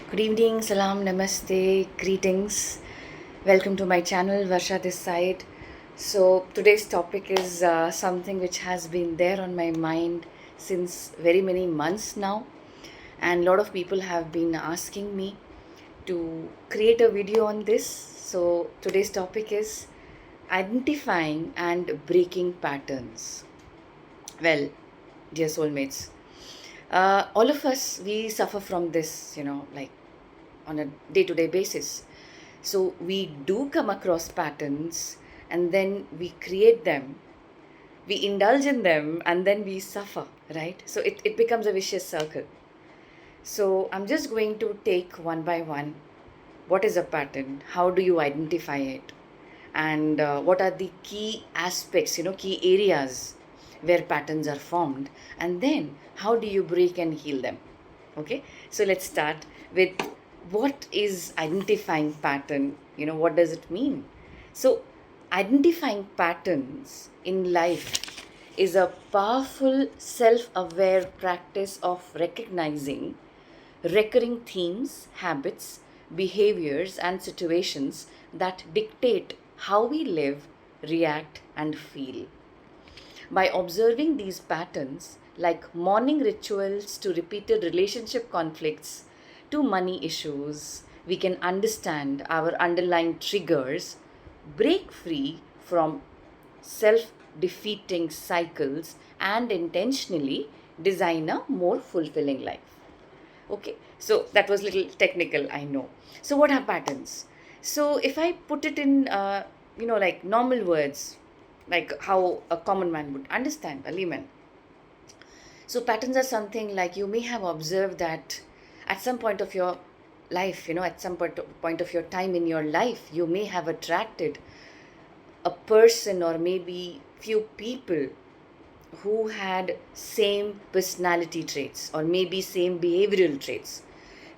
Good evening, salam, namaste, greetings. Welcome to my channel, Varsha this side. So, today's topic is something which has been there on my mind since very many months now, and a lot of people have been asking me to create a video on this. So, today's topic is identifying and breaking patterns. Well, dear soulmates, all of us we suffer from this, like on a day to day basis. So we do come across patterns and then we create them, we indulge in them, and then we suffer, right? So it becomes a vicious circle. So I'm just going to take one by one what is a pattern, how do you identify it, and what are the key aspects, key areas where patterns are formed, and then how do you break and heal them. Okay, so let's start with what is identifying pattern, what does it mean. So identifying patterns in life is a powerful self-aware practice of recognizing recurring themes, habits, behaviors, and situations that dictate how we live, react, and feel. By observing these patterns, like morning rituals to repeated relationship conflicts to money issues, we can understand our underlying triggers, break free from self defeating cycles, and intentionally design a more fulfilling life. Okay, so that was little technical, I know. So what are patterns? So if I put it in, like normal words, like how a common man would understand, a layman. So patterns are something like you may have observed that at some point of your life, at some point of your time in your life, you may have attracted a person or maybe few people who had same personality traits or maybe same behavioral traits.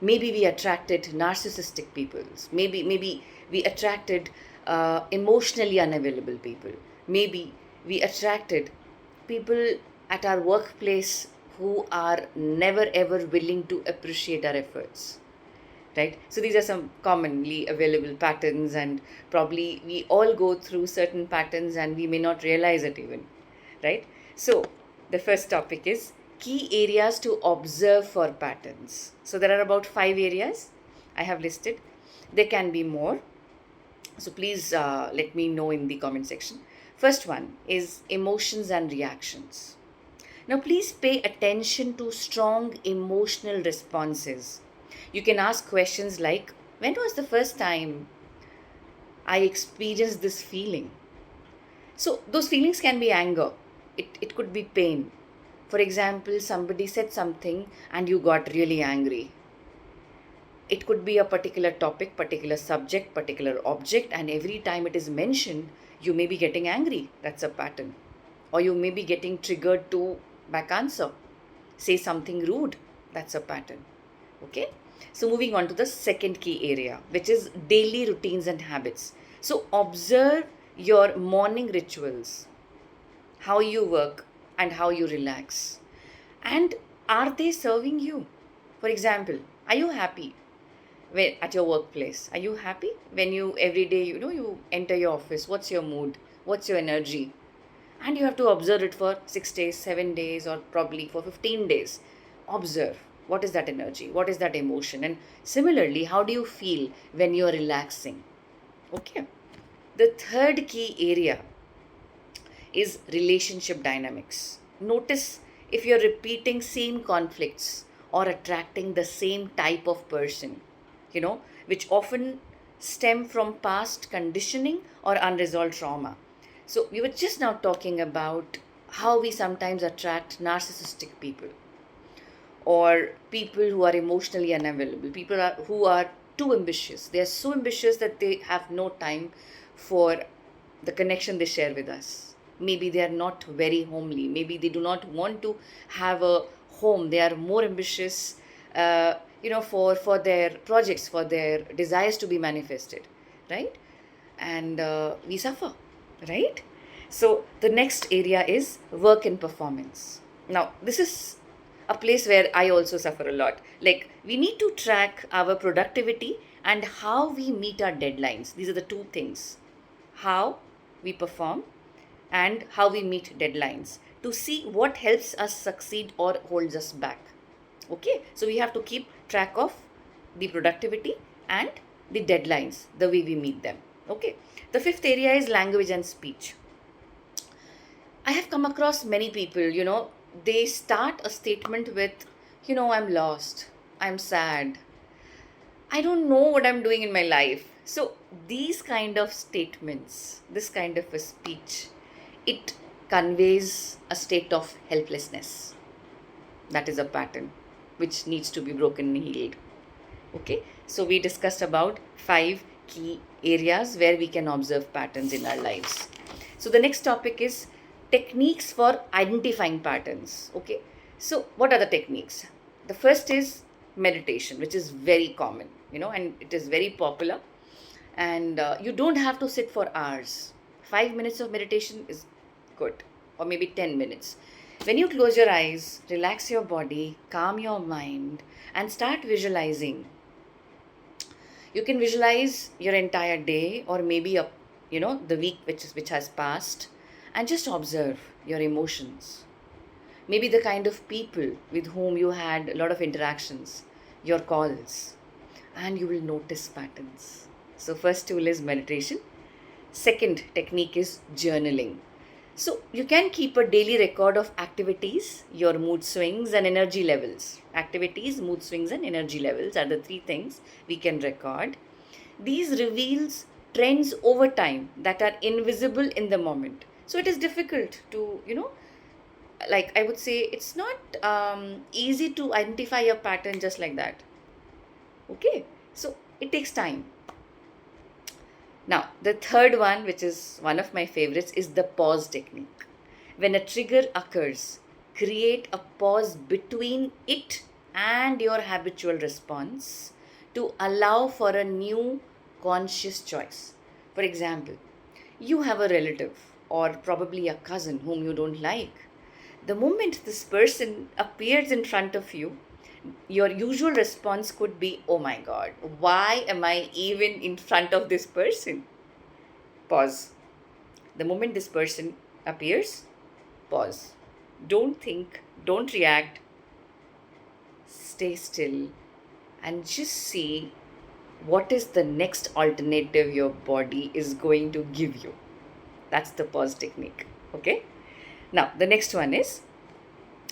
Maybe we attracted narcissistic people. Maybe we attracted emotionally unavailable people. Maybe we attracted people at our workplace who are never ever willing to appreciate our efforts, right? So these are some commonly available patterns, and probably we all go through certain patterns and we may not realize it even, right? So the first topic is key areas to observe for patterns. So there are about 5 areas I have listed. There can be more, so please let me know in the comment section. First one is emotions and reactions. Now, please pay attention to strong emotional responses. You can ask questions like, when was the first time I experienced this feeling? So, those feelings can be anger, it could be pain. For example, somebody said something and you got really angry. It could be a particular topic, particular subject, particular object, and every time it is mentioned, you may be getting angry. That's a pattern. Or you may be getting triggered to back answer. Say something rude. That's a pattern. Okay? So, moving on to the second key area, which is daily routines and habits. So, observe your morning rituals, how you work, and how you relax. And are they serving you? For example, are you happy when at your workplace? Are you happy when you every day, you enter your office? What's your mood? What's your energy? And you have to observe it for 6 days, 7 days, or probably for 15 days. Observe what is that energy, what is that emotion, and similarly, how do you feel when you're relaxing? Okay. The third key area is relationship dynamics. Notice if you're repeating same conflicts or attracting the same type of person, which often stem from past conditioning or unresolved trauma. So we were just now talking about how we sometimes attract narcissistic people or people who are emotionally unavailable, who are too ambitious. They are so ambitious that they have no time for the connection they share with us. Maybe they are not very homely. Maybe they do not want to have a home. They are more ambitious, for their projects, for their desires to be manifested, right? And we suffer, right? So the next area is work and performance. Now, this is a place where I also suffer a lot. Like, we need to track our productivity and how we meet our deadlines. These are the two things: how we perform and how we meet deadlines, to see what helps us succeed or holds us back. Okay, so we have to keep track of the productivity and the deadlines, the way we meet them. Okay, the fifth area is language and speech. I have come across many people, they start a statement with, I'm lost, I'm sad, I don't know what I'm doing in my life. So these kind of statements, this kind of a speech, it conveys a state of helplessness. That is a pattern which needs to be broken and healed. Okay, so we discussed about 5 key areas where we can observe patterns in our lives. So the next topic is techniques for identifying patterns. Okay, so what are the techniques? The first is meditation, which is very common, and it is very popular. And you don't have to sit for hours. 5 minutes of meditation is good, or maybe 10 minutes. When you close your eyes, relax your body, calm your mind, and start visualizing. You can visualize your entire day, or maybe the week which has passed, and just observe your emotions. Maybe the kind of people with whom you had a lot of interactions, your calls, and you will notice patterns. So first tool is meditation. Second technique is journaling. So you can keep a daily record of activities, your mood swings and energy levels. Activities, mood swings and energy levels are the 3 things we can record. These reveals trends over time that are invisible in the moment. So it is difficult to, like I would say, it's not easy to identify a pattern just like that. Okay, so it takes time. Now, the third one, which is one of my favorites, is the pause technique. When a trigger occurs, create a pause between it and your habitual response to allow for a new conscious choice. For example, you have a relative or probably a cousin whom you don't like. The moment this person appears in front of you, your usual response could be, oh my God, why am I even in front of this person? Pause. The moment this person appears, pause. Don't think, don't react, stay still, and just see what is the next alternative your body is going to give you. That's the pause technique. Okay? Now, the next one is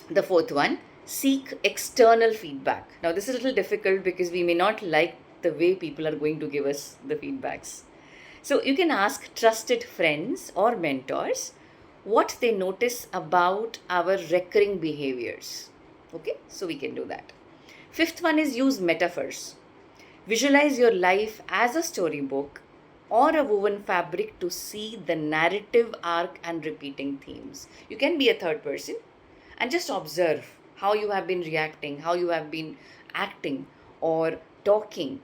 the fourth one: seek external feedback. Now, this is a little difficult because we may not like the way people are going to give us the feedbacks. So, you can ask trusted friends or mentors what they notice about our recurring behaviors. Okay, so we can do that. Fifth one is use metaphors. Visualize your life as a storybook or a woven fabric to see the narrative arc and repeating themes. You can be a third person and just observe how you have been reacting, how you have been acting or talking,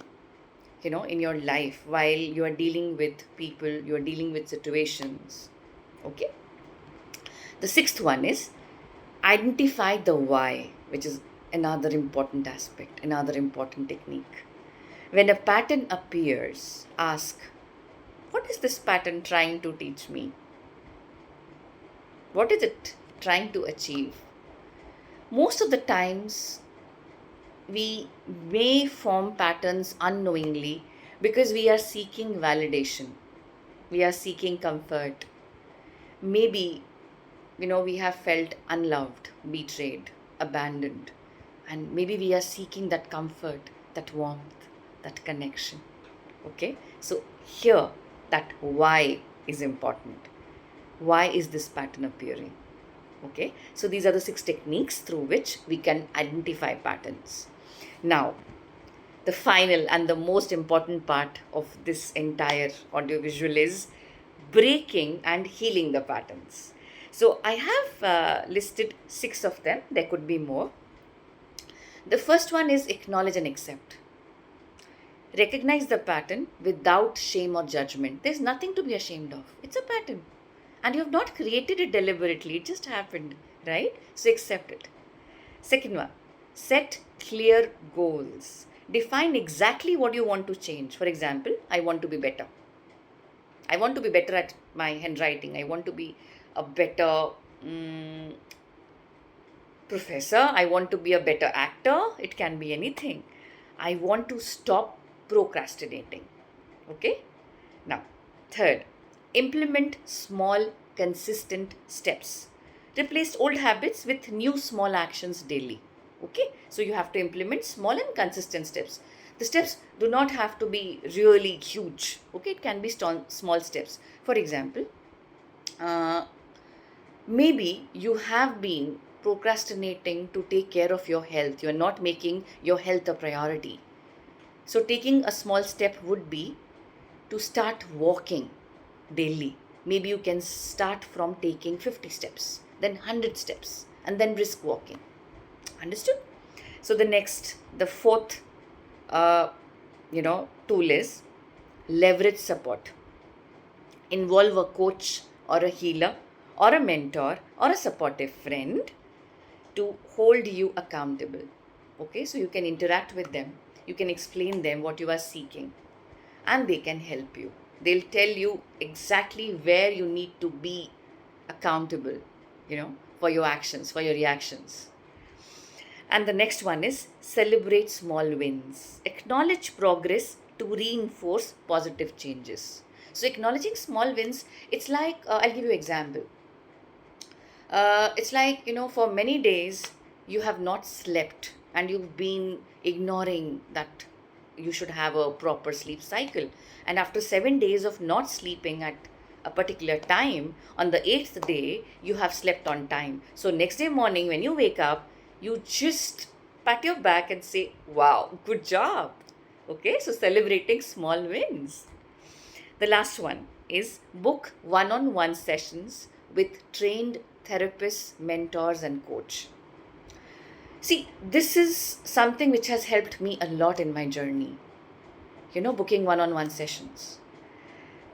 in your life while you are dealing with people, you are dealing with situations. Okay. The sixth one is identify the why, which is another important aspect, another important technique. When a pattern appears, ask, what is this pattern trying to teach me? What is it trying to achieve? Most of the times, we may form patterns unknowingly because we are seeking validation. We are seeking comfort. Maybe, we have felt unloved, betrayed, abandoned. And maybe we are seeking that comfort, that warmth, that connection. Okay? So here, that why is important. Why is this pattern appearing? Okay? So these are the 6 techniques through which we can identify patterns. Now, the final and the most important part of this entire audiovisual is breaking and healing the patterns. So I have listed 6 of them. There could be more. The first one is acknowledge and accept. Recognize the pattern without shame or judgment. There's nothing to be ashamed of. It's a pattern. And you have not created it deliberately. It just happened, right? So accept it. Second one, set clear goals. Define exactly what you want to change. For example, I want to be better. I want to be better at my handwriting. I want to be a better professor. I want to be a better actor. It can be anything. I want to stop procrastinating. Okay? Now, third, implement small, consistent steps. Replace old habits with new small actions daily. Okay? So you have to implement small and consistent steps. The steps do not have to be really huge. Okay? It can be small steps. For example, maybe you have been procrastinating to take care of your health. You are not making your health a priority. So, taking a small step would be to start walking daily. Maybe you can start from taking 50 steps, then 100 steps, and then brisk walking. Understood? So, the fourth, tool is leverage support. Involve a coach or a healer or a mentor or a supportive friend to hold you accountable. Okay, so you can interact with them, you can explain them what you are seeking, and they can help you. They'll tell you exactly where you need to be accountable, for your actions, for your reactions. And the next one is celebrate small wins. Acknowledge progress to reinforce positive changes. So acknowledging small wins, it's like, I'll give you an example. It's like, for many days you have not slept and you've been ignoring that you should have a proper sleep cycle. And after 7 days of not sleeping at a particular time, on the eighth day, you have slept on time. So next day morning, when you wake up, you just pat your back and say, wow, good job. Okay, so celebrating small wins. The last one is book one-on-one sessions with trained therapists, mentors, and coach. See, this is something which has helped me a lot in my journey, booking one-on-one sessions.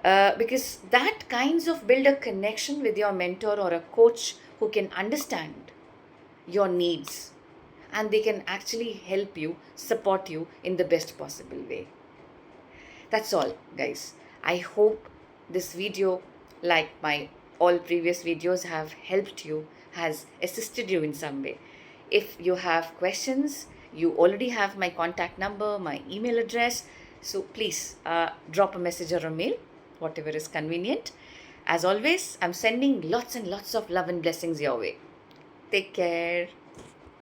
Because that kinds of build a connection with your mentor or a coach who can understand your needs, and they can actually help you, support you in the best possible way. That's all, guys. I hope this video, like my all previous videos, have helped you, has assisted you in some way. If you have questions, you already have my contact number, my email address. So please drop a message or a mail, whatever is convenient. As always, I'm sending lots and lots of love and blessings your way. Take care.